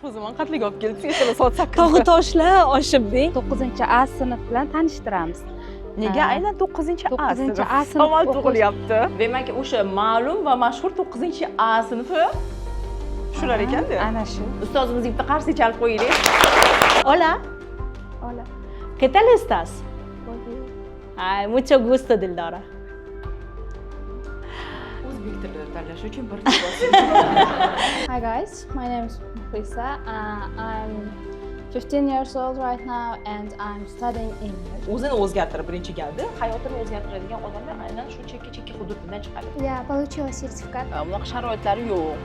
O zaman qatliga olib keldik. Ertaga soat 8. Tog'i toshlar oshibding. 9A sinf bilan tanishtiramiz. Nega aynan 9A sinf? 9A sinf Savol tug'ilyapti. Demak, o'sha ma'lum va mashhur 9A sinfi shular ekanda. Ana shu. Ustozimizga bitta qarshi chalib qo'yaylik. Hola. Hola. ¿Qué tal estás? Ay, mucho gusto, Dildora. O'zbek tilida tanlash uchun bir Hi guys, my name is Mukhisa. I'm 15 years old right now and I'm studying English. o'zini o'zgartirib birinchi galda hayotini o'zgartiradigan odamlar aynan shu chekka hududidan chiqadi. Я получила сертификат. Bunaqa sharoitlari yo'q.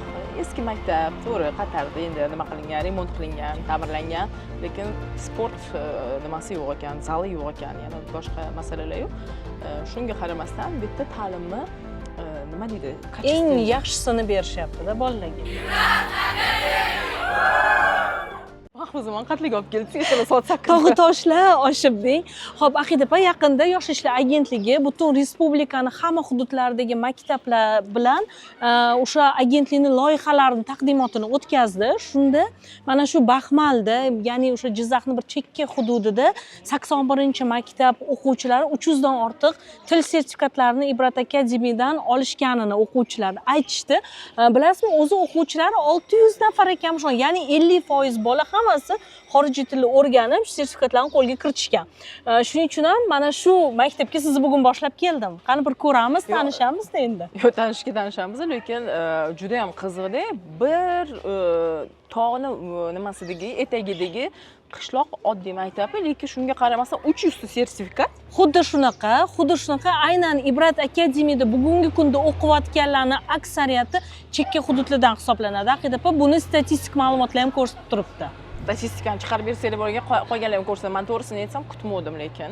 Eski maktab, to'g'ri, Qatarda endi nima qilingan, remont qilingan, ta'mirlangan, lekin sport nimasi yo'q ekan, zali yo'q ekan, yana boshqa masalalar yo'q. Shunga qaramasdan bitta ta'limni nima deydi? Eng yaxshisini berishyapti-da bolalarga. O zaman qatliga olib keldik. Ertaga soat 8. Tog'i toshlar oshibding. Xo'p, Ahid opa, yaqinda Yoshlar ishlar agentligi butun respublikani hamma hududlaridagi maktablar bilan o'sha agentlikning loyihalarini taqdimotini o'tkazdi. Shunda mana shu Baxmalda, ya'ni o'sha Jizzaxning bir chekka hududida 81-maktab o'quvchilari 300 dan ortiq til sertifikatlarini Ibrat akademiyadan olishganini o'quvchilar aytishdi. Bilasizmi, o'zi o'quvchilari 600 nafar ekan, ya'ni 50% bola hammasi xorijiy tilni o'rganib, sertifikatlarni qo'lga kiritishgan. Shuning uchun ham mana shu maktabga sizni bugun boshlab keldim. Qani bir ko'ramiz, tanishamiz-da endi. Yo'q, tanishamiz, lekin juda ham qiziqda. Bir tog'ni nimasidagi, etagidagi qishloq oddiy maktabi, lekin shunga qaramasdan 300 ta sertifikat. Xuddi shunaqa aynan Ibrat akademiyada bugungi kunda o'qiyotganlarning aksariyati chekka hududlardan hisoblanadi. Aqida opa, buni statistik ma'lumotlar ham ko'rsatib turibdi. Statistikani chiqarib bersanglar bo'lgan, qolganlarini ko'rsataman. Men to'g'risini aytsam, kutmadim, lekin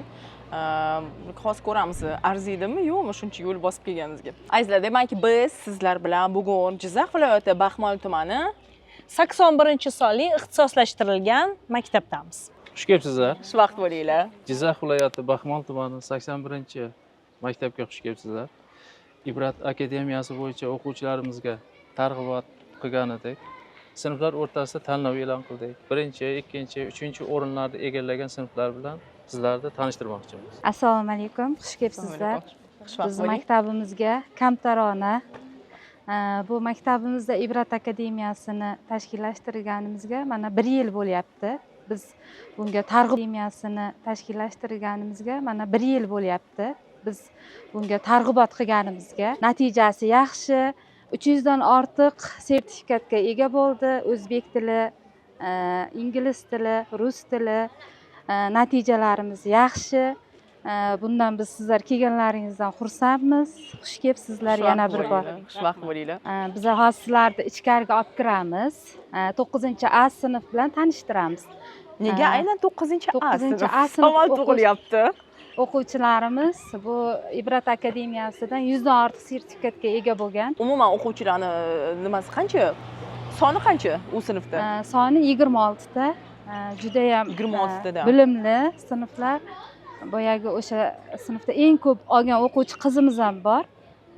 hozir ko'ramiz, arziydimi, yo'qmi shuncha yo'l bosib kelganingizga. Azizlar, demakki biz sizlar bilan bugun Jizzax viloyati Baxmal tumani 81-sonli ixtisoslashtirilgan maktabdamiz. Xush kelibsizlar. Xushvaqt bo'linglar. Jizzax viloyati Baxmal tumani 81-maktabga xush kelibsizlar. Ibrat akademiyasi bo'yicha o'quvchilarimizga targ'ibot qilgan edik. Sinflar o'rtasida tanlov e'lon qildik. 1-2, 3 o'rinlarni egallagan sinflar bilan sizlarni tanishtirmoqchimiz. Assalomu alaykum, xush kelibsizlar. Biz maktabimizga Kamtarona bu maktabimizda Ibrat akademiyasini tashkillashtirganimizga mana 1 yil bo'lyapti. Biz bunga targ'ibot qilganimizga natijasi yaxshi. 300 dan ortiq sertifikatga ega bo'ldi. O'zbek tili, ingliz tili, rus tili, natijalarimiz yaxshi. Bundan biz sizlar kelganlaringizdan xursandmiz. Xush kelibsizlar yana bir bor. Xushvaqt bo'linglar. Biz hozir sizlarni ichkariga olib kiramiz. 9A sinf bilan tanishtiramiz. Nega aynan 9A sinf? 9A sinf Savol tug'ilyapti. O'quvchilarimiz bu Ibrat akademiyasidan 100 dan ortiq sertifikatga ega bo'lgan. Umuman o'quvchilarni nimasi qancha? Soni qancha u sinfda? Soni 26 ta. Juda ham 26 da. bilimli sinflar. Boyagi o'sha sinfda eng ko'p olgan o'quvchi qizimiz ham bor.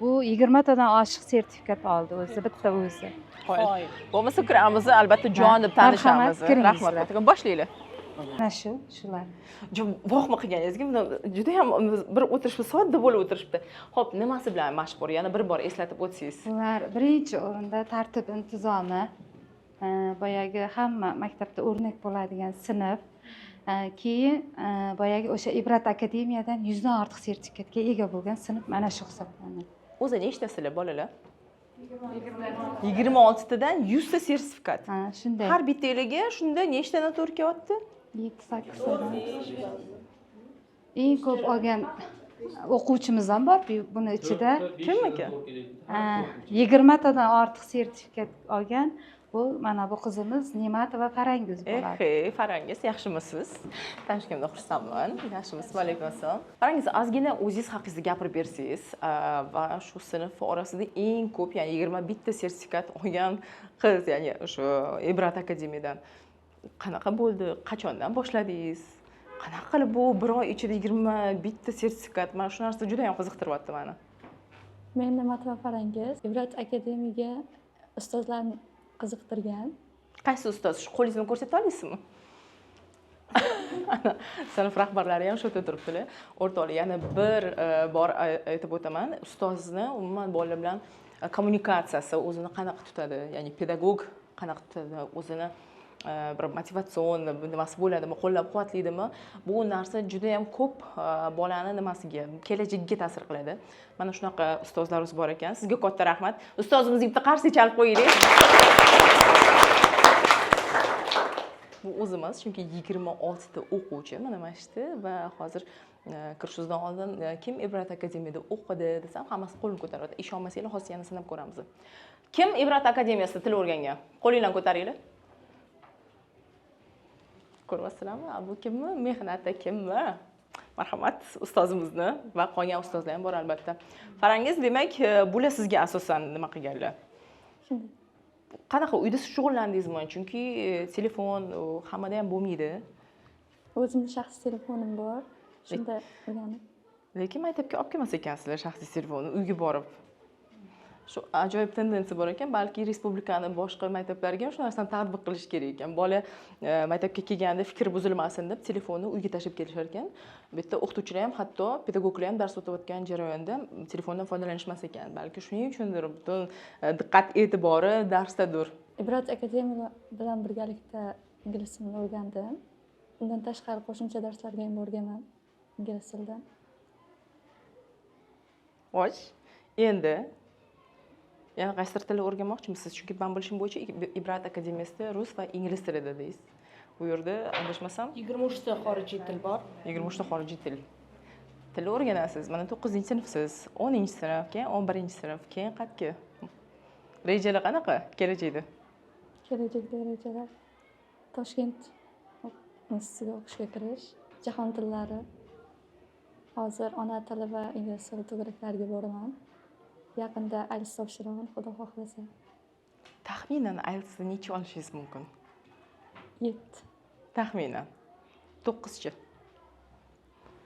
Bu 20 tadan oshiq sertifikat oldi o'zi, bitta o'zi. Hoy. Bo'lmasa kiramiz, albatta jon deb tanishamiz. Rahmat. Boshlaylik. Mana shular. Voqma qilganingizga juda ham bir o'tirishib sodda bo'lib o'tirishibdi. Xo'p, nimasi bilan mashhur? Yana bir bor eslatib o'tsangiz. Ular birinchi o'rinda tartib intizomi, boyagi hamma maktabda o'rnak bo'ladigan sinf. Keyin boyagi o'sha Ibrat akademiyadan 100 dan ortiq sertifikatga ega bo'lgan sinf mana shu hisoblanadi. O'zi nechtasizlar bolalar? 26 tadan 100 ta sertifikat. Shunday. Har bittaligiga shunda nechtadan to'g'ri kelyapti? 7-8 tadan. Eng ko'p olgan o'quvchimiz ham bor buni ichida. Kim aka? 20 tadan ortiq sertifikat olgan. Bu mana bu qizimiz Ne'matova Farangiz bo'ladi. Farangiz, yaxshimisiz? Tanishganimdan xursandman. Yaxshimisiz? Va alaykum assalom. Farangiz, ozgina o'zingiz haqingizda gapirib bersangiz va shu sinf orasida eng ko'p, ya'ni 21 ta sertifikat olgan qiz, ya'ni shu Ibrat akademiyadan qanaqa bo'ldi? Qachondan boshladingiz? Qanaqa qilib bu bir oy ichida 21 ta sertifikat? Mana shu narsa juda ham qiziqtiryapti meni. Men Ne'matova Farangiz, Ibrat akademiyaga ustozlarni qiziqtirgan. Qaysi ustoz? Shu qo'lingizni ko'rsata olasizmi? Ana, sinf rahbarlari ham shu yerda turibdilar. O'rtoqlar, yana bir bor aytib o'taman, ustozni umuman bolalar bilan kommunikatsiyasi o'zini qanaqa tutadi, ya'ni pedagog qanaqa tutadi, o'zini bir motivatsion nimasi bo'ladimi, qo'llab-quvvatlaydimi? Bu narsa juda ham ko'p bolani nimasiga, kelajagiga ta'sir qiladi. Mana shunaqa ustozlarimiz bor ekan. Sizga katta rahmat. Ustozimizga bitta qarshi chalib qo'yaylik. Bu o'zimiz, chunki 26 ta o'quvchi mana mana shu yerda va hozir kirishimizdan oldin kim Ibrat akademiyada o'qidi desam, hammasi qo'lini ko'taryapti. Ishonmasanglar, hozir yana sinab ko'ramiz. Kim Ibrat akademiyasida til o'rgangan? Qo'linglarni ko'taringlar. Ko'ryapsizlarmi? Bu kimmi? Mehnat kimmi? Marhamat, ustozimizni va qolgan ustozlar ham bor albatta. Qarangiz, demak, bular sizga asosan nima qilganlar? Qanaqa uyda shug'ullandingizmi? Chunki telefon hammada ham bo'lmaydi. O'zimning shaxsiy telefonim bor. Shunda o'rganib. Lekin maktabga olib kelmas ekansizlar shaxsiy telefonni uyga borib. Shu ajoyib tendensiya bor ekan, balki respublikani boshqa maktablariga ham shu narsani tatbiq qilish kerak ekan. Bola maktabga kelganda fikr buzilmasin deb telefonni uyga tashlab kelishar ekan. Bu yerda o'qituvchilar ham, hatto pedagoglar ham dars o'tayotgan jarayonda telefondan foydalanishmas ekan. Balki shuning uchundir butun diqqat e'tibori darsdadir. Ibrat akademiya bilan birgalikda ingliz tilini o'rgandim. Undan tashqari qo'shimcha darslarga ham borganman ingliz tilidan. Xo'sh, endi yana qaysi tilni o'rganmoqchimisiz? Chunki men bilishim bo'yicha Ibrat akademiyasida rus va ingliz tilida deysiz. Bu yerda adashmasam 23 ta xorijiy til bor. 23 ta xorijiy til. Tilni o'rganasiz. Mana 9-sinfsiz, 10-sinf, keyin 11-sinf, keyin qayerga? Rejalar qanaqa kelajakda? Kelajakda rejalar Toshkent institutiga o'qishga kirish, jahon tillari. Hozir ona tili va ingliz tili to'garaklariga boraman. Yaqinda IELTS topshiraman, xudo xohlasa. Taxminan IELTS'ni necha olishingiz mumkin? 7. Taxminan 9chi.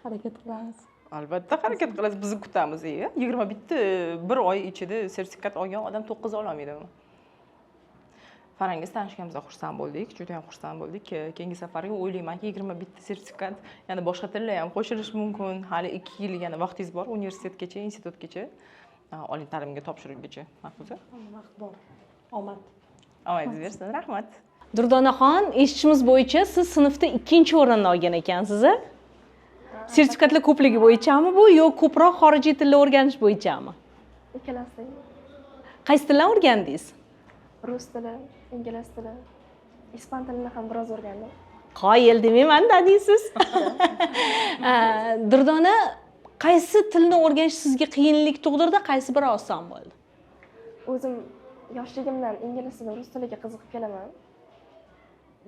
Harakat qilamiz. Albatta harakat qilasiz, bizni kutamiz. 21 oy ichida sertifikat olgan odam 9 ola olmaydimi? Farangiz tanishganimizda xursand bo'ldik, juda ham xursand bo'ldik. Keyingi safarga o'ylaymanki 21 ta sertifikat, yana boshqa tillar ham qo'shilish mumkin. Hali 2 yil yana vaqtingiz bor, universitetgacha, institutgacha, oliy ta'limga topshirgungacha. Mahfuza? Vaqt bor. Omad. Omadingiz bersin, rahmat. Durdonaxon, eshitishimiz bo'yicha siz sinfda 2-o'rinni olgan ekansiz. Sertifikatlar ko'pligi bo'yichami bu, yo ko'proq xorijiy tilni o'rganish bo'yichami? Ikkalasi. Qaysi tillarni o'rgandingiz? Rus tili, ingliz tili, ispan tilini ham biroz o'rgandim. Qoyil demayman-da deysiz. Durdona, qaysi tilni o'rganish sizga qiyinlik tug'dirdi, qaysi biri oson bo'ldi? O'zim yoshligimdan ingliz tili, rus tiliga qiziqib kelaman.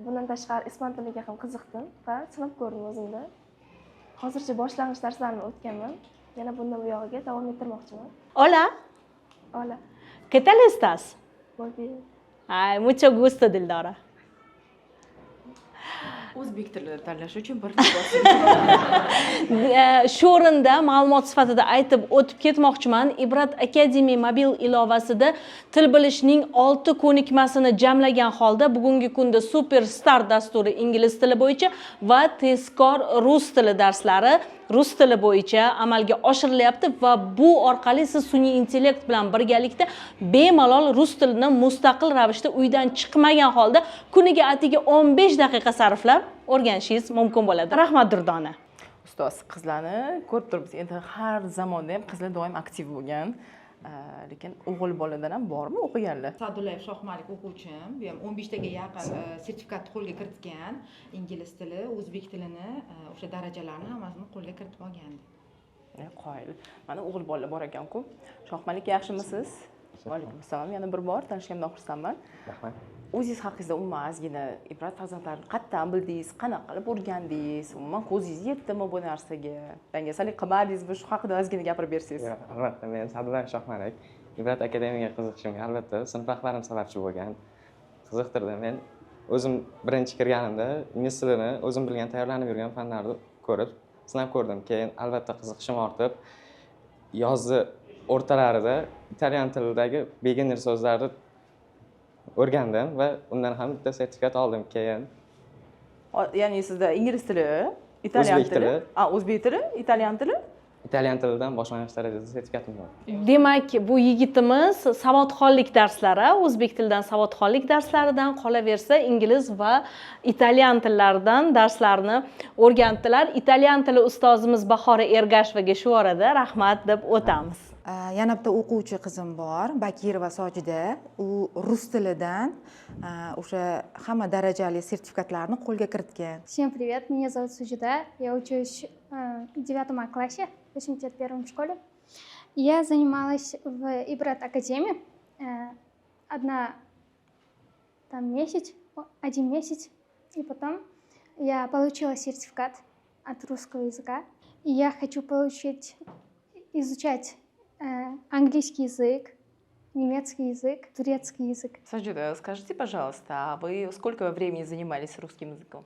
Bundan tashqari ispan tiliga ham qiziqdim va sinab ko'rdim o'zimda. Hozircha boshlang'ich darslarni o'tganman. Yana bundan bu yog'iga davom ettirmoqchiman. Hola. Hola. ¿Qué tal estás? Muy bien. Ay, mucho gusto, Dildora. O'zbek tilida tanlash uchun bir Shu o'rinda ma'lumot sifatida aytib o'tib ketmoqchiman. Ibrat Academy mobil ilovasida til bilishning 6 ko'nikmasini jamlagan holda bugungi kunda Superstar dasturi ingliz tili bo'yicha va tezkor rus tili darslari rus tili bo'yicha amalga oshirilyapti va bu orqali siz sun'iy intellekt bilan birgalikda bemalol rus tilini mustaqil ravishda uydan chiqmagan holda kuniga atigi 15 daqiqa sarflab o'rganishingiz mumkin bo'ladi. Rahmat Durdona. Ustoz, qizlarni ko'rib turibmiz. Endi har zamonda ham qizlar doim aktiv bo'lgan. Lekin o'g'il boladan ham bormi o'qiganlar? Sadullayev Shohmalik o'quvchim, bu ham 15 taga yaqin sertifikatni qo'lga kiritgan, ingliz tili, o'zbek tilini, o'sha darajalarni hammasini qo'lga kiritib olgandi. Qoyil. Mana o'g'il bolalar bor ekan-ku. Shohmalik, yaxshimisiz? Va alaykum assalom. Yana bir bor tanishganimdan xursandman. Rahmat. O'zingiz haqingizda umuman ozgina Ibrat farzandlarini qayerdan bildingiz, qanaqa qilib o'rgandingiz, umuman ko'zingiz yetdimi bu narsaga? Dangasalik qilmadingizmi? Shu haqida ozgina gapirib bersangiz. Albatta, men Sadullayev Shohmalik. Ibrat akademiyaga qiziqishimga albatta sinf rahbarim sababchi bo'lgan. Qiziqtirdi. Men o'zim birinchi kirganimda ingliz tilini o'zim bilgan tayyorlanib yurgan fanlarni ko'rib, sinab ko'rdim. Keyin albatta qiziqishim ortib, yozgi o'rtalarida italyan tilidagi beginner so'zlarni o'rgandim va undan ham bitta sertifikat oldim keyin. Ya'ni sizda ingliz tili, italyan O'zbek tili, tili. o'zbek tili, italyan tili. Italyan tilidan boshlang'ich darajada sertifikatim bor. Demak, bu yigitimiz savodxonlik darslari, o'zbek tilidan savodxonlik darslaridan, qolaversa ingliz va italyan tillaridan darslarni o'rgandilar. Italyan tili ustozimiz Bahora Ergashevaga shu orada rahmat deb o'tamiz. Yana bitta o'quvchi qizim bor, Bakirova Sojida. U rus tilidan o'sha hamma darajali sertifikatlarni qo'lga kiritgan. Всем привет, меня зовут Суджида, я учусь в 9 классе в 81-м школе. Я занималась в Ибрат Академии один месяц, и потом я получила сертификат от русского языка. И я хочу изучать английский язык, немецкий язык, турецкий язык. Саджида, скажите, пожалуйста, а вы сколько времени занимались русским языком?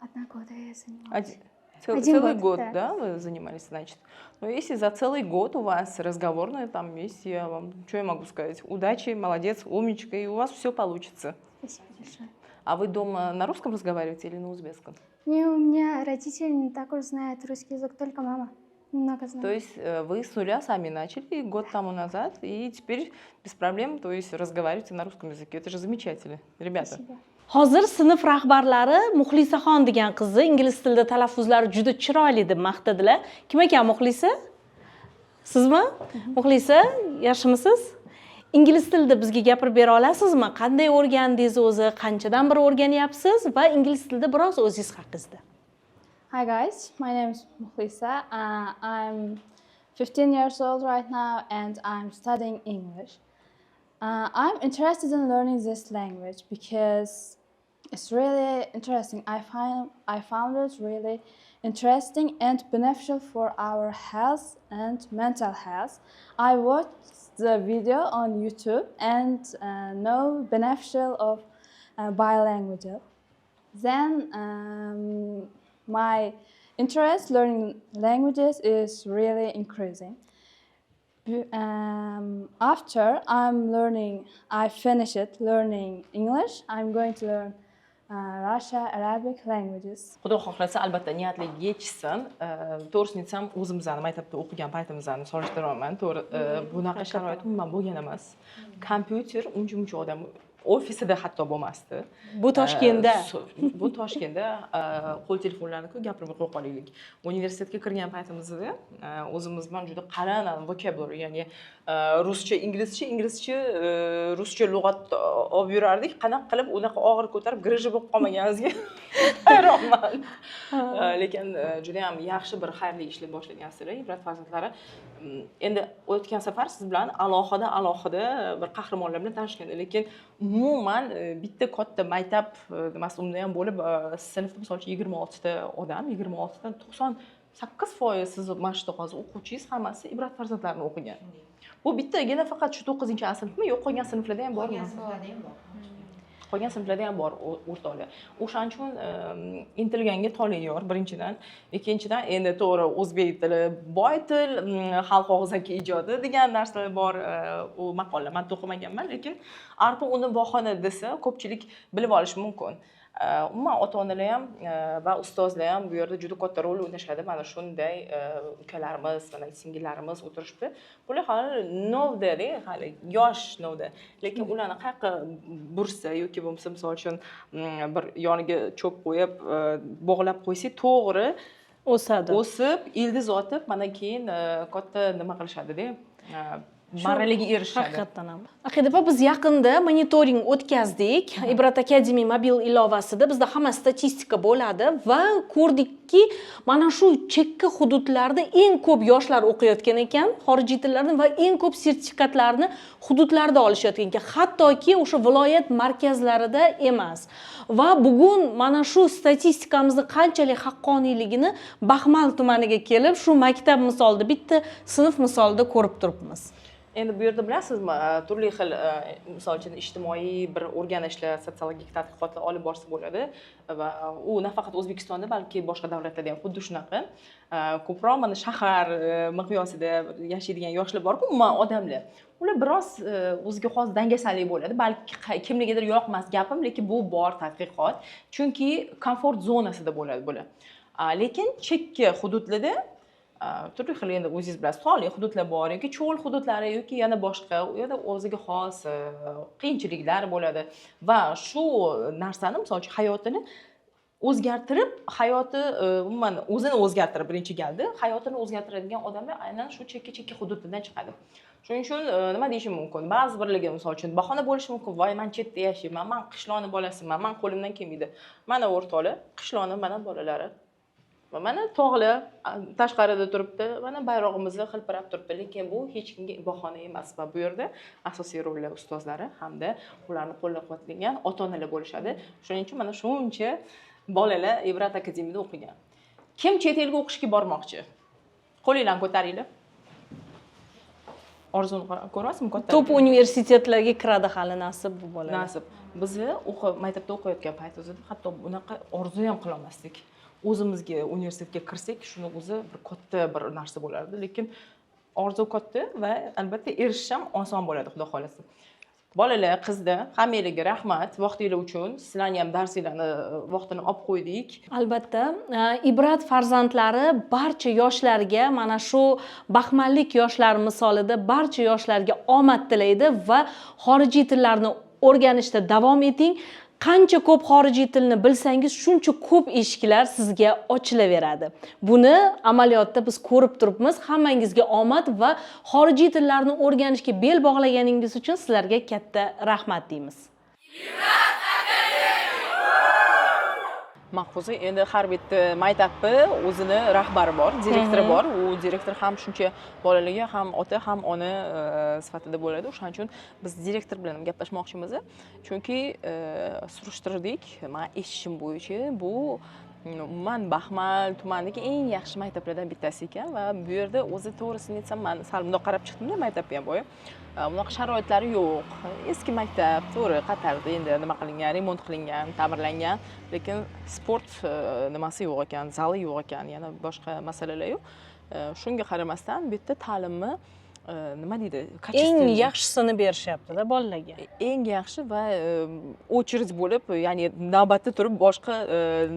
1 год я занималась. Целый год, да. да, вы занимались, значит. Но если за целый год у вас разговорная там есть, я вам, что я могу сказать, удачи, молодец, умничка, и у вас все получится. Спасибо большое. А вы дома на русском разговариваете или на узбекском? Не, у меня родители не так уж знают русский язык, только мама немного знает. То есть вы с нуля сами начали год тому назад, и теперь без проблем, то есть разговариваете на русском языке. Это же замечательно, ребята. Спасибо. Hozir sinf rahbarlari Muxlisaxon degan qizni ingliz tilida talaffuzlari juda chiroyli deb maqtadilar. Kim ekan Muxlisa? Sizmi? Muxlisa, yaxshimisiz? Ingliz tilida bizga gapirib bera olasizmi? Qanday o'rgandingiz o'zi, qanchadan beri o'rganyapsiz va ingliz tilida biroz o'zingiz haqingizda. Hi guys, my name is Mukhlisa. I'm 15 years old right now and I'm studying English. I'm interested in learning this language because it's really interesting. I found it really interesting and beneficial for our health and mental health. I watched the video on YouTube and know beneficial of bilingual. Then my interest learning languages is really increasing. After I finished learning English, I'm going to learn Russian, Arabic languages. Xudo xohlasa albatta niyatliga yetishsin. To'g'risini aytsam, o'zimizni maktabda o'qigan paytimizni solishtiraman. To'g'ri, bunaqa sharoit umuman bo'lgan emas. Kompyuter uncha-muncha odam ofisida hatto bo'lmasdi. Bu Toshkentda. Bu Toshkentda qo'l telefonlarni-ku gapirmay qo'ya qolaylik. Universitetga kirgan paytimizda o'zimiz bilan juda qalin vocabulary, ya'ni ruscha, inglizcha, inglizcha, ruscha lug'at olib yurardik. Qanaqa qilib unaqa og'ir ko'tarib griji bo'lib qolmaganimizga hayronman. Lekin juda ham yaxshi bir xayrli ishlar boshlagansizlar, Ibrat farzandlari. Endi o'tgan safar siz bilan alohida bir qahramonlar bilan tanishgandik, lekin umuman bitta katta maktab nimasi unda ham bo'lib, sinfda misol uchun 26 ta odam, 26 dan 98% siz mana shu hozir o'quvchingiz hammasi Ibrat farzandlarini o'qigan. Bu bittagina faqat shu 9-sinfmi, yo'q qolgan sinflarda ham bormi? Qolgan sinflarda ham bor o'rtoqlar. O'shaning uchun intilganga toliyor birinchidan, ikkinchidan endi to'g'ri o'zbek tili, boy til, xalq og'zaki ijodi degan narsalar bor. U maqola men o'qimaganman, lekin arpa uni bahona desa ko'pchilik bilib olishi mumkin. Umuman ota-onalar ham va ustozlar ham bu yerda juda katta rol o'ynashadi. Mana shunday ukalarimiz, mana singillarimiz o'tirishibdi. Bular hali novda, hali yosh novda. Lekin ularni qayerga bursa yoki bo'lmasa misol uchun bir yoniga cho'p qo'yib, bog'lab qo'ysa, to'g'ri O'sadi. O'sib, ildiz otib, mana keyin katta nima qilishadi-da. Marraliga erishadi. Haqiqatan ham. Aqidafa biz yaqinda monitoring o'tkazdik. Ibrat Academy mobil ilovasida bizda hamma statistika bo'ladi va ko'rdikki, mana shu chekka hududlarda eng ko'p yoshlar o'qiyotgan ekan, xorijiy tillarni va eng ko'p sertifikatlarni hududlarda olishayotgan ekan, hattoki o'sha viloyat markazlarida emas. Va bugun mana shu statistikamizni qanchalik haqqoniyligini Baxmal tumaniga kelib, shu maktab misolida, bitta sinf misolida ko'rib turibmiz. Endi bu yerda bilasizmi, turli xil misol uchun ijtimoiy bir o'rganishlar, sotsiologik tadqiqotlar olib borsa bo'ladi va u nafaqat O'zbekistonda, balki boshqa davlatlarda ham xuddi shunaqa. Ko'proq mana shahar miqyosida yashaydigan yoshlar bor-ku, umuman odamlar. Ular biroz o'ziga xos dangasalik bo'ladi. Balki kimnigadir yoqmas gapim, lekin bu bor tadqiqot. Chunki komfort zonasida bo'ladi bular. Lekin chekka hududlarda turli xil endi o'zingiz bilasiz, tog'li hududlar bor yoki cho'l hududlari yoki yana boshqa, u yerda o'ziga xos qiyinchiliklar bo'ladi va shu narsani, misol uchun hayotini o'zgartirib, hayoti umuman o'zini o'zgartirib birinchi galda hayotini o'zgartiradigan odamlar aynan shu chekka hududdan chiqadi. Shuning uchun nima deyishim mumkin? Ba'zi birlarga misol uchun bahona bo'lishi mumkin. Voy, men chetda yashayman, men qishloqni bolasiman, men qo'limdan kelmaydi. Mana o'rtoqlar, qishloqni mana bolalari. Va mana tog'lar tashqarida turibdi, mana bayrog'imizni hilpirab turibdi, lekin bu hech kimga bahona emas va bu yerda asosiy rollar ustozlari hamda ularni qo'llab-quvvatlagan ota-onalar bo'lishadi. Shuning uchun mana shuncha bolalar Ibrat akademiyada o'qigan. Kim chet elga o'qishga bormoqchi? Qo'linglarni ko'taringlar. Orzuni ko'ryapsizmi? Top universitetlarga kiradi hali nasib bu bolalar. Nasib. Bizni maktabda o'qiyotgan paytimizda hatto bunaqa orzu ham qila olmasdik. O'zimizga universitetga kirsak, shuni o'zi bir katta bir narsa bo'lardi, lekin orzu katta va albatta erishish ham oson bo'ladi, xudo xolasa. Bolalar, qizlar, hammanglarga rahmat vaqtinglar uchun. Sizlarning ham darsinglarni vaqtini olib qo'ydik. Albatta, Ibrat farzandlari barcha yoshlarga, mana shu baxmallik yoshlar misolida barcha yoshlarga omad tilaydi va xorijiy tillarni o'rganishda davom eting. Qancha ko'p xorijiy tilni bilsangiz, shuncha ko'p eshiklar sizga ochilaveradi. Buni amaliyotda biz ko'rib turibmiz. Hammangizga omad va xorijiy tillarni o'rganishga bel bog'laganingiz uchun sizlarga katta rahmat deymiz. Mahfuza endi har bitta maktabni o'zini rahbari bor, direktori bor. U direktor ham shuncha bolalarga ham ota, ham ona sifatida bo'ladi. O'shaning uchun biz direktor bilan gaplashmoqchimiz. Chunki surishtirdik, men eshitishim bo'yicha bu umuman Baxmal tumanidagi eng yaxshi maktablardan bittasi ekan va bu yerda o'zi to'g'risini aytsam, men sal bundoq qarab chiqdim-da maktabga ham boya. Bunaqa sharoitlari yo'q. Eski maktab, to'g'ri, Qatarda endi nima qilingan, remont qilingan, ta'mirlangan, lekin sport nimasi yo'q ekan, zali yo'q ekan, yana boshqa masalalar yo'q. Shunga qaramasdan bu yerda ta'limni nima deydi, eng yaxshisini berishyapti-da bolalarga. Eng yaxshi va очередь bo'lib, ya'ni navbatda turib boshqa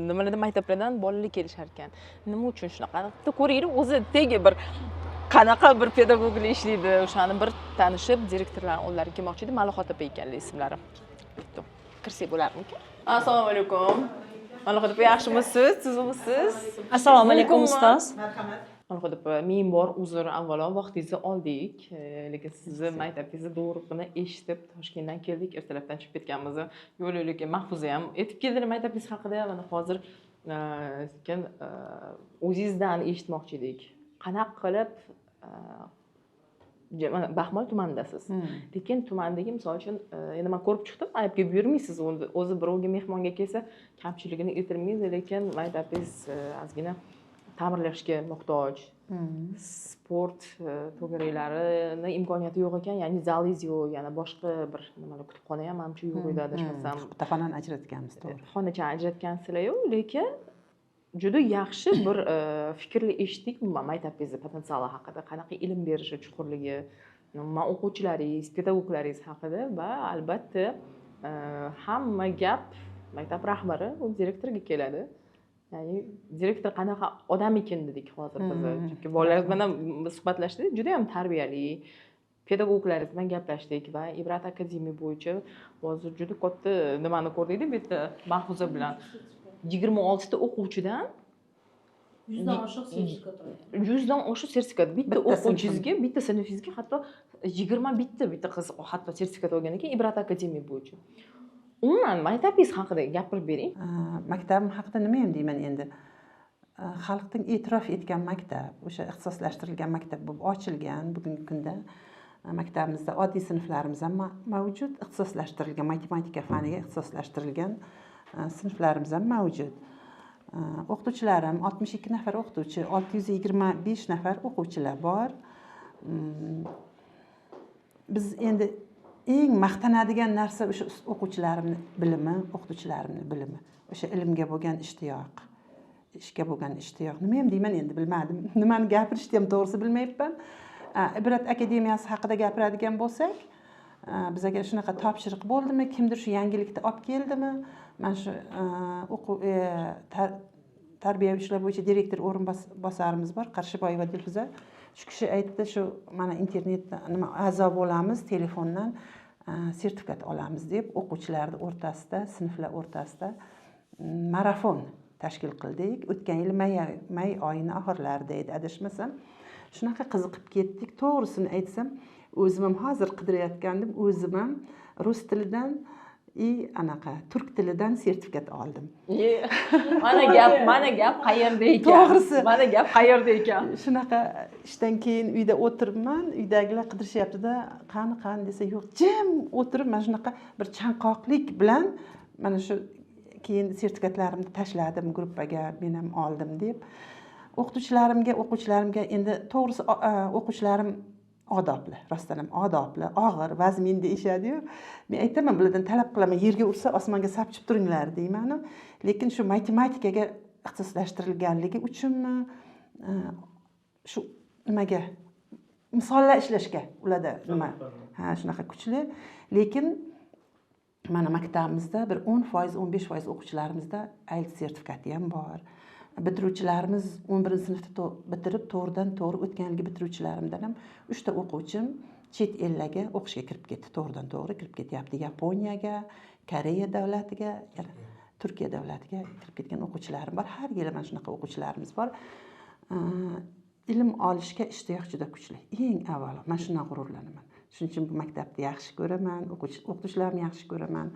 nimalardan maktablardan bolalar kelishar ekan. Nima uchun shunaqa? Bitta ko'ringlar, o'zi tegi bir qanaqa bir pedagoglar ishlaydi, o'shani bir tanishib, direktorlarning oldilariga kelmoqchi edim. Malohat opa ekanlar ismlari. Bitta kirsak bo'larmikan? Assalomu alaykum. Malohat opa, yaxshimisiz? Sizmisiz? Assalomu alaykum ustoz. Marhamat. Malohat opa, men bor uzr, avvalo vaqtingizni oldik, lekin sizni maktabingizni to'g'risini eshitib Toshkentdan keldik, ertalabdan chiqib ketganmiz. Yo'l-yo'lakka Mahfuza ham aytib keldilar maktabingiz haqida, mana hozir sekin o'zingizdan eshitmoqchi edik. Qanaqa qilib mana Baxmal tumanidasiz. Lekin tumandagi misol uchun endi men ko'rib chiqdim, aybga buyurmaysiz. O'zi birovga mehmonga kelsa, kamchiligini aytirmaysiz, lekin maktabingiz ozgina ta'mirlashga muhtoj. Sport to'garaklarini imkoniyati yo'q ekan, ya'ni zalingiz yo'q, yana boshqa bir nimalar kutubxona ham menimcha yo'q edi, adashmasam. Kutubxonani ajratganmiz, to'g'ri. Xonachani ajratgansizlar-yu, lekin juda yaxshi bir fikrli eshitdik umuman maktabingizni potensiali haqida, qanaqa ilm berishi chuqurligi, umuman o'quvchilaringiz, pedagoglaringiz haqida va albatta hamma gap maktab rahbari, u direktorga keladi. Ya'ni direktor qanaqa odam ekan dedik hozir biz. Chunki bolalar bilan suhbatlashdik, juda ham tarbiyali. Pedagoglaringiz bilan gaplashdik va Ibrat akademiya bo'yicha hozir juda katta nimani ko'rdik-da, bu yerda Mahfuza bilan 26 ta o'quvchidan 100 dan oshiq sertifikat. Bitta o'quvchingizga, bitta sinfingizga hatto 21 bitta qiz hatto sertifikat olgan ekan Ibrat akademiya bo'yicha. Umuman maktabingiz haqida gapirib bering. Maktabim haqida nima ham deyman endi? Xalqning e'tirof etgan maktab, o'sha ixtisoslashtirilgan maktab bo'lib ochilgan bugungi kunda. Maktabimizda oddiy sinflarimiz ham mavjud, ixtisoslashtirilgan matematika faniga ixtisoslashtirilgan sinflarimiz ham mavjud. O'qituvchilarim 62 nafar o'qituvchi, 625 nafar o'quvchilar bor. biz endi eng maqtanadigan narsa o'sha o'quvchilarimni bilimi, o'qituvchilarimni bilimi, o'sha ilmga bo'lgan ishtiyoq, ishga bo'lgan ishtiyoq. Nima ham deyman endi bilmadim. Nimani gapirishni ham to'g'risi bilmayapman. Ibrat akademiyasi haqida gapiradigan bo'lsak, bizga shunaqa topshiriq bo'ldimi, kimdir shu yangilikni olib keldimi? Mana shu tarbiyaviy ishlar bo'yicha direktor o'rinbosarimiz bor, Qarshiboyeva Dilfuza. Shu kishi aytdi, shu mana internetda nima a'zo bo'lamiz, telefondan sertifikat olamiz deb o'quvchilarning o'rtasida, sinflar o'rtasida marafon tashkil qildik. O'tgan yil may oyining oxirlarida edi, adashmasam. Shunaqa qiziqib ketdik. To'g'risini aytsam, o'zim ham hozir qidirayotgandim, o'zim ham rus tilidan anaqa turk tilidan sertifikat oldim. Mana gap qayerda ekan? To'g'risi. Mana gap qayerda ekan? Shunaqa ishdan keyin uyda o'tiribman, uydagilar qidirishyapti-da, qani desa, yo'q, jim o'tirib, mana shunaqa bir chanqoqlik bilan mana shu keyin sertifikatlarimni tashladim gruppaga, men ham oldim deb. O'quvchilarimga endi to'g'risi o'quvchilarim odobli, rostdan ham odobli, og'ir, vazmin deyishadi-yu. Men aytaman, bulardan talab qilaman, yerga ursa osmonga sapchib turinglar deyman. Lekin shu matematikaga ixtisoslashtirilganligi uchunmi, shu nimaga misollar ishlashga ularda nima? Shunaqa kuchli. Lekin mana maktabimizda bir 10%, 15% o'quvchilarimizda IELTS sertifikati ham bor. Bitiruvchilarimiz 11-sinfda bitirib, to'g'ridan to'g'ri o'tgan yilgi bitiruvchilarimdan ham 3 ta o'quvchim chet ellarga o'qishga kirib ketdi, to'g'ridan to'g'ri kirib ketyapti. Yaponiyaga, Koreya davlatiga, Turkiya davlatiga kirib ketgan o'quvchilarim bor. Har yili mana shunaqa o'quvchilarimiz bor. Ilm olishga ishtiyoq juda kuchli. Eng avvalo men shundan g'ururlanaman. Shuning uchun bu maktabni yaxshi ko'raman, o'qituvchilarni yaxshi ko'raman.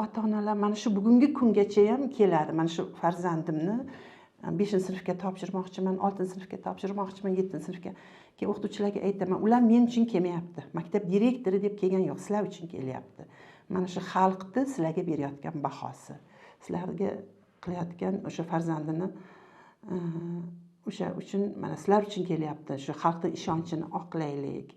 Ota-onalar mana shu bugungi kungacha ham keladi. Mana shu farzandimni 5-sinfga topshirmoqchiman, 6-sinfga topshirmoqchiman, 7-sinfga. Keyin o'qituvchilarga aytaman, ular men uchun kelmayapti. Maktab direktori deb kelgan yo'q, sizlar uchun kelyapti. Mana shu xalqni sizlarga berayotgan bahosi, sizlarga qilayotgan o'sha farzandini o'sha uchun mana sizlar uchun kelyapti. Shu xalqning ishonchini oqlaylik.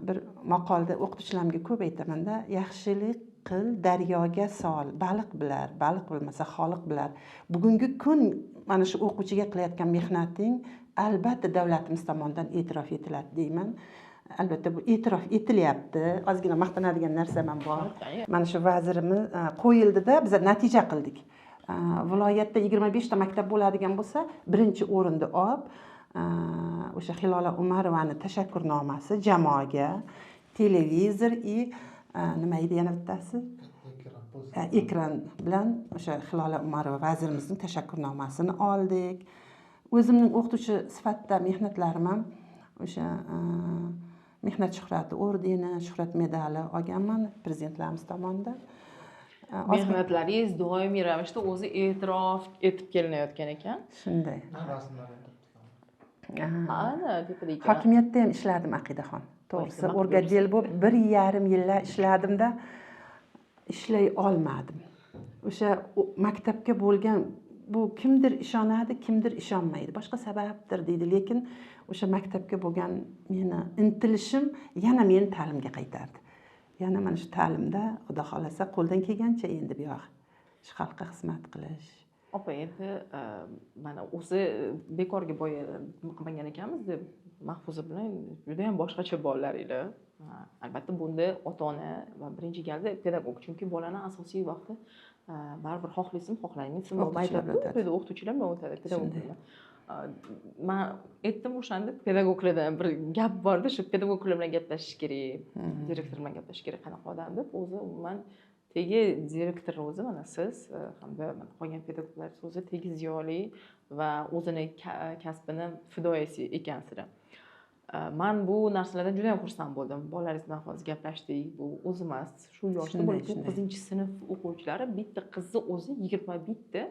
Bir maqolda o'qituvchilarimga ko'p aytaman-da, yaxshilik qil, daryoga sol, baliq bilar, baliq bilmasa xoliq bilar. Bugungi kun mana shu o'quvchiga qilayotgan mehnating albatta davlatimiz tomonidan e'tirof etiladi deyman. Albatta bu e'tirof etilyapti. Ozgina maqtanadigan narsam ham bor. Mana shu vazirimiz qo'yildi-da, biz natija qildik. Viloyatda 25 ta maktab bo'ladigan bo'lsa, birinchi o'rinni olib, o'sha Hilola Umarovani tashakkurnomasi jamoaga, televizor nima edi yana bittasi? Ekran bilan o'sha Hilola Umarova vazirimizning tashakkurnomasini oldik. O'zimning o'qituvchi sifatida mehnatlarim ham o'sha mehnat shuhrati ordeni, shuhrat medali olganman prezidentlarimiz tomonidan. Mehnatlaringiz doimiy ravishda o'zi e'tirof etib kelinayotgan ekan. Shunday. Hokimiyatda ham ishladim, Aqidaxon. To'g'risi, o'rgadel bo'lib 1,5 yillar ishladimda ishlay olmadim. O'sha maktabga bo'lgan bu kimdir ishonadi, kimdir ishonmaydi. Boshqa sababdir deydi, lekin o'sha maktabga bo'lgan meni intilishim yana meni ta'limga qaytardi. Yana mana shu ta'limda Xudo xolasa qo'ldan kelgancha endi bu yoq shu xalqqa xizmat qilish. Opa, endi mana o'zi bekorga boya qilmagan ekanmiz deb Mahfuza bilan juda ham boshqacha bolalaringlar. Albatta bunda ota-ona va birinchi galda pedagog, chunki bolani asosiy vaqti baribir xohlaysizmi, xohlamaysiz, aytadi o'qituvchilar bilan o'tadi, pedagoglar. Men aytdim o'shanda pedagoglardan bir gap borda, shu pedagoglar bilan gaplashish kerak, direktor bilan gaplashish kerak, qanaqa odam deb. O'zi umuman tegi direktor o'zi mana siz hamda qolgan pedagoglar o'zi tegi ziyoli va o'zini kasbini fidoyisi ekansizlar. Men bu narsalardan juda ham xursand bo'ldim. Bolalaringiz bilan hozir gaplashdik. Bu o'zi emas, shu yoshda bo'lib 9-sinf o'quvchilari bitta qizni o'zi 21 ta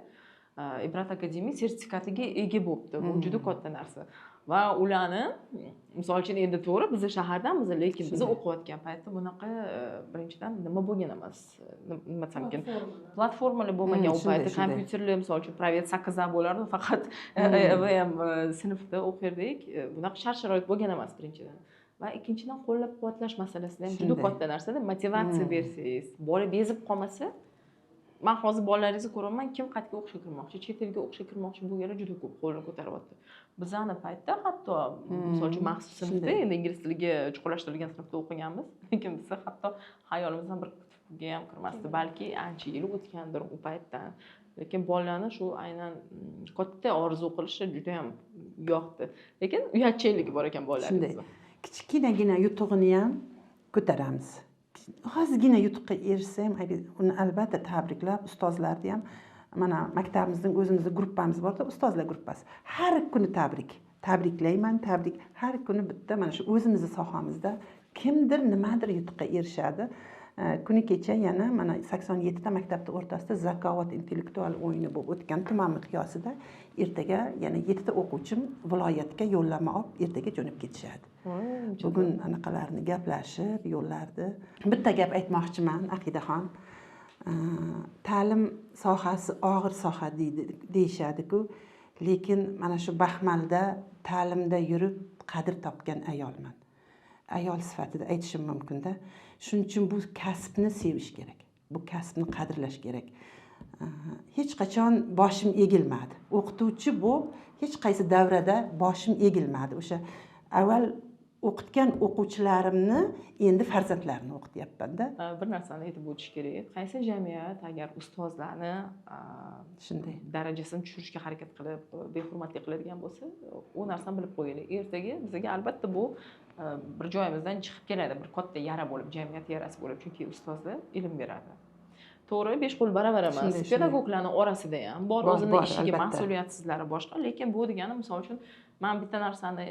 Ibrat akademiya sertifikatiga ega bo'libdi. Bu juda katta narsa. Va ularni misol uchun endi to'g'ri biz shahardamiz, lekin biz o'qiyotgan paytda bunaqa birinchidan nima bo'lgan emas. Nima desam ekan? Platformalar bo'lmagan u paytda, kompyuterlar misol uchun Provet 8 bo'lardi, faqat VM sinfda o'qirdik. Bunaqa shart-sharoit bo'lgan emas birinchidan. va ikkinchidan qo'llab-quvvatlash masalasida ham juda Shunday. katta narsada motivatsiya bersangiz, bola bezib qolmasa, men hozir bolalaringizni ko'raman, kim qayerga o'qishga kirmoqchi, chet elga o'qishga kirmoqchi bo'lganlar juda ko'p qo'lini ko'taryapti. Bizani paytda hatto misol uchun maxsus sinfda, endi ingliz tiliga chuqurlashtirilgan sinfda o'qiganmiz, lekin biz hatto xayolimizdan bir kutubga ham kirmasdi, balki ancha yil o'tgandir u paytdan. Lekin bolalarni shu aynan katta orzu qilishi juda ham yoqdi. Lekin uyatchanligi bor ekan bolalarimizda. Kichkinagina yutug'ini ham ko'taramiz. Ozgina yutuqqa erishsa ham uni albatta tabriklab, ustozlarni ham mana maktabimizning o'zimizning gruppamiz borda, ustozlar gruppasi. Har kuni tabriklayman, har kuni bitta mana shu o'zimizning sohamizda kimdir nimadir yutuqqa erishadi. Kuni kecha yana mana 87 ta maktabda o'rtasida zakovat intellektual o'yini bo'lib o'tgan tuman miqyosida ertaga yana 7 ta o'quvchim viloyatga yo'llanma olib ertaga jo'nab ketishadi. Bugun anaqalarni gaplashib, yo'llardi. Bitta gap aytmoqchiman, Aqidaxon. Ta'lim sohasi og'ir soha deyishadi-ku, lekin mana shu Baxmalda ta'limda yurib qadr topgan ayolman. Ayol sifatida aytishim mumkin-da. Shuning uchun bu kasbni sevish kerak. Bu kasbni qadrlash kerak. Hech qachon boshim egilmadi. O'qituvchi bo'lib hech qaysi davrada boshim egilmadi. O'sha avval o'qitgan o'quvchilarimni endi farzandlarimni o'qityapman-da. Bir narsani aytib o'tish kerak. Qaysi jamiyat agar ustozlarni shunday darajasini tushirishga harakat qilib, behurmatlik qiladigan bo'lsa, u narsani bilib qo'yaylik. Ertaga bizga albatta bu bir joyimizdan chiqib keladi, bir katta yara bo'lib, jamiyat yarasi bo'lib, chunki ustozlar ilm beradi. To'g'ri, 5 qo'l baravar emas. Pedagoglarning orasida ham bor o'zining ishiga mas'uliyatsizlari boshqa, lekin bu degani misol uchun men bitta narsani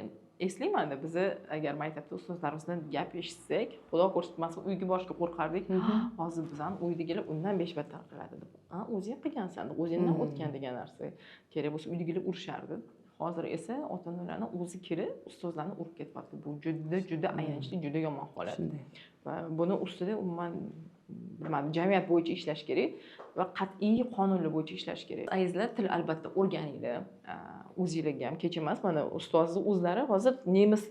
eslayman-da, biz agar maktabda ustozlarimizdan gap eshitsak, xudo ko'rsatmasin uyga borishga qo'rqardik. Hozir bizdan uydagilar undan 5 battar qiladi deb. O'zing qilgansan, o'zingdan o'tgan degan narsa. Kerak bo'lsa uydagilar urishardi. Hozir esa ota-onalarning o'zi kelib ustozlarni urib ketyapti. Bu juda ayanchli, juda yomon holat. Va buni ustida umuman jamiyat bo'yicha ishlash kerak va qat'iy qonunlar bo'yicha ishlash kerak. Azizlar, til albatta o'rganinglar. O'zingizga ham kech emas, mana ustozni o'zlari hozir nemis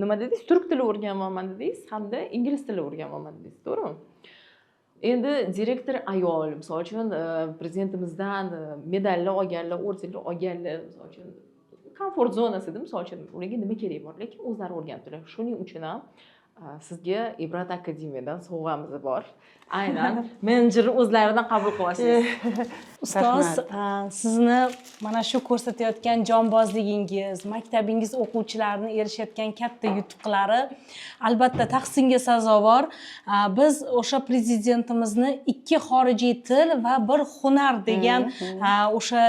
nima dedingiz? Turk tili o'rganyapman dedingiz, hamda ingliz tili o'rganyapman dedingiz, to'g'rimi? Endi direktor ayol, misol uchun prezidentimizdan medallar olganlar, ordenlar olganlar, misol uchun komfort zonasida, misol uchun ularga nima kerak bor, lekin o'zlari o'rganib. Shuning uchun ham sizga Ibrat akademiyadan sovg'amiz bor. Aynan menejer o'zlaridan qabul qilashingiz. Ustoz, sizni mana shu ko'rsatayotgan jonbozligingiz, maktabingiz o'quvchilarini erishayotgan katta yutuqlari albatta tahsinga sazovor. Biz o'sha prezidentimizni 2 xorijiy til va 1 hunar degan o'sha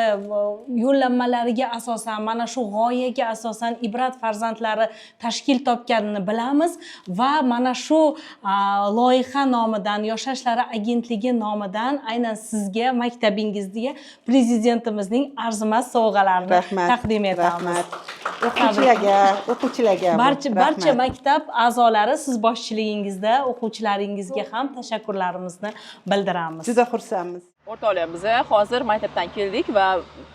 yo'llanmalariga asosan, mana shu g'oyaga asosan Ibrat farzandlari tashkil topganini bilamiz va mana shu loyiha nomidan, Yosh ishlari agentligi nomidan aynan sizga, maktabingizga prezidentimizning arzimas sovg'alarini taqdim etamiz. O'quvchilarga barcha maktab a'zolari siz boshchiligingizda o'quvchilaringizga ham tashakkurlarimizni bildiramiz. Juda xursandmiz. O'rtoqlar, biz hozir maktabdan keldik va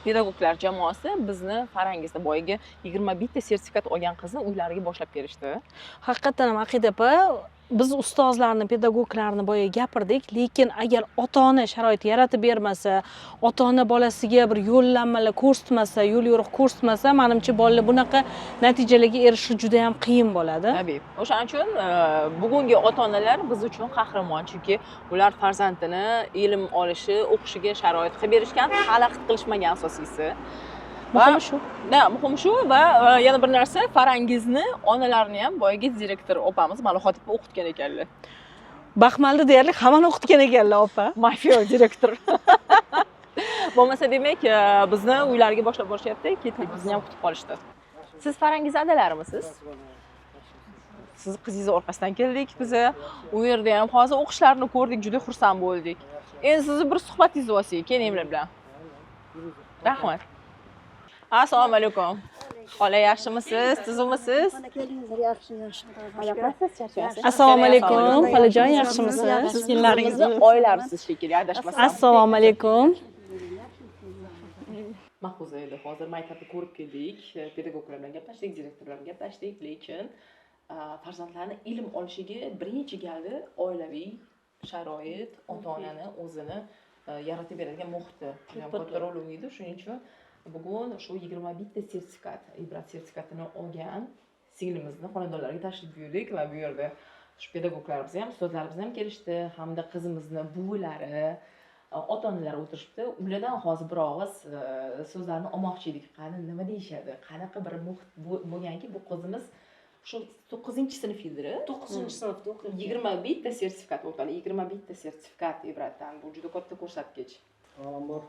pedagoglar jamoasi bizni Farangizda boyagi 21 ta sertifikat olgan qizni uylariga boshlab kelishdi. Haqiqatan ham Aqida opa, biz ustozlarni, pedagoglarni boya gapirdik, lekin agar ota-ona sharoit yaratib bermasa, ota-ona bolasiga bir yo'llanmalar ko'rsatmasa, yo'l yo'riq ko'rsatmasa, menimcha bolalar bunaqa natijalarga erishish juda ham qiyin bo'ladi. Tabiiy. O'shaning uchun bugungi ota-onalar biz uchun qahramon, chunki ular farzandini ilm olishi, o'qishiga sharoit qilib berishgan, xalaqit qilishmagan asosiysi. Muhimi shu. Muhimi shu va yana bir narsa, Farangizni onalarini ham boyagi direktor opamiz Maloxotib o'qitgan ekanlar. Baxmalda deyarli hammani o'qitgan ekanlar opa. Mafiyo direktor. Bo'lmasa demak, bizni uylariga boshlab borishyapti, ketdik, bizni ham kutib qolishdi. Siz Farangiz adalarmisiz? Siz qizingiz orqasidan keldik biz. U yerda ham hozir o'qishlarini ko'rdik, juda xursand bo'ldik. Endi sizni bir suhbatingiz bo'lsin, kelinglar bilan. Rahmat. Assalomu alaykum. Xola, yaxshimisiz? Tuzukmisiz? Assalomu alaykum. Xolajon, yaxshimisiz? Sizlaringizni oylarsiz shekilli, adashmasam. Assalomu alaykum. Mahfuza edi. Hozir maktabni ko'rib keldik, pedagoglar bilan gaplashdik, direktorlar bilan gaplashdik, lekin farzandlarni ilm olishiga birinchi galda oilaviy sharoit, ota-onani o'zini yaratib beradigan muhiti katta rol o'ynaydi. Shuning uchun bugun shu 21 ta sertifikat, Ibrat sertifikatini olgan singlimizni xonadonlariga tashrif buyurdik va bu yerda shu pedagoglarimiz ham, ustozlarimiz ham kelishdi, hamda qizimizni buvilari, ota-onalari o'tirishibdi. Ulardan hozir bir og'iz so'zlarni olmoqchi edik. Qani nima deyishadi? Qanaqa bir muhit bo'lganki, bu qizimiz shu 9-sinf edi. 9-sinfda o'qiydi. 21 ta sertifikat o'tadi. 21 ta sertifikat Ibratdan. Bu juda katta ko'rsatkich. Avvalambor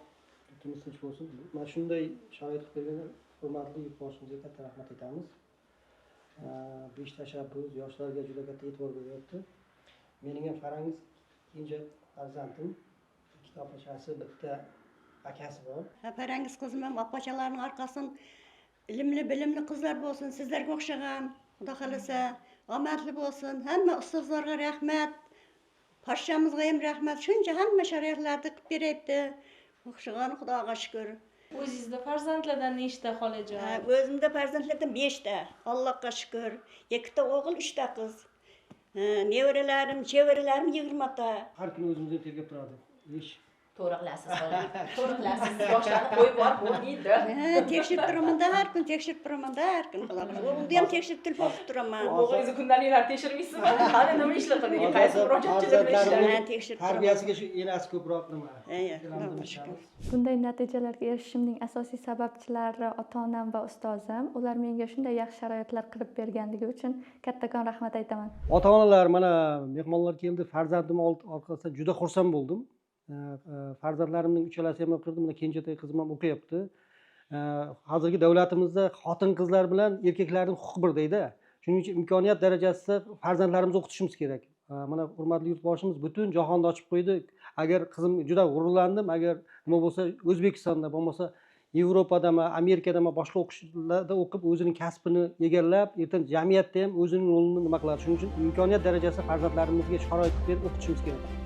ilkimiz tinch bo'lsin. Mana shunday sharoit qilib bergan hurmatli yurtboshimizga katta rahmat aytamiz. Besh tashabbus yoshlarga juda katta e'tibor beryapti. Mening ham Farangiz ikkinchi farzandim. Ikkita opachasi, bitta akasi bor. Farangiz qizim ham opachalarning orqasidan ilmli, bilimli qizlar bo'lsin, sizlarga o'xshagan, Xudo xolasa, omadli bo'lsin. Hamma ustozlarga rahmat. Poshshamizga ham rahmat. Shuncha hamma sharoitlarni qilib beryapti. O'xshagan Xudoga shukr. O'zingizda farzandlardan nechta xolajon? O'zimda farzandlardan 5 ta. Allohga shukr. 2 ta o'g'il, 3 ta qiz. Nevaralarim, chevaralarım 20 ta. Har kuni o'zimizni tergab turadi. To'g'ri qilasiz, to'g'ri qilasiz. Yoshlarni qo'yib bor bo'lmaydi. Tekshirib turaman-da, har kun tekshirib turaman-da, har kun Xudoga shukr. O'g'limni ham tekshirib telefon qilib turaman. O'g'lingizni kundaliklari tekshirmaysizmi? Qani nima ishlar qildingiz? Qaysi murojaatchilar bilan ishlar? Tekshirib Tarbiyasiga shu enasi ko'proq nima? Xudoga shukr. Bunday natijalarga erishishimning asosiy sababchilari ota-onam va ustozim. Ular menga shunday yaxshi sharoitlar qilib berganligi uchun kattakon rahmat aytaman. Ota-onalar mana mehmonlar keldi, farzandim orqasidan juda xursand bo'ldim. Farzandlarimning uchalasi ham o'qirdi, mana kenjatoy qizim ham o'qiyapti. Hozirgi davlatimizda xotin-qizlar bilan erkaklarning huquqi birdayda. Shuning uchun imkoniyat darajasida farzandlarimizni o'qitishimiz kerak. Mana hurmatli yurtboshimiz butun jahonni ochib qo'ydi. Agar qizim juda g'ururlandim, agar nima bo'lsa O'zbekistonda bo'lmasa Yevropadami, Amerikadami boshqa o'qishlarda o'qib o'zining kasbini egallab, ertaga jamiyatda ham o'zining rolini nima qiladi. Shuning uchun imkoniyat darajasida farzandlarimizga sharoit berib o'qitishimiz kerak.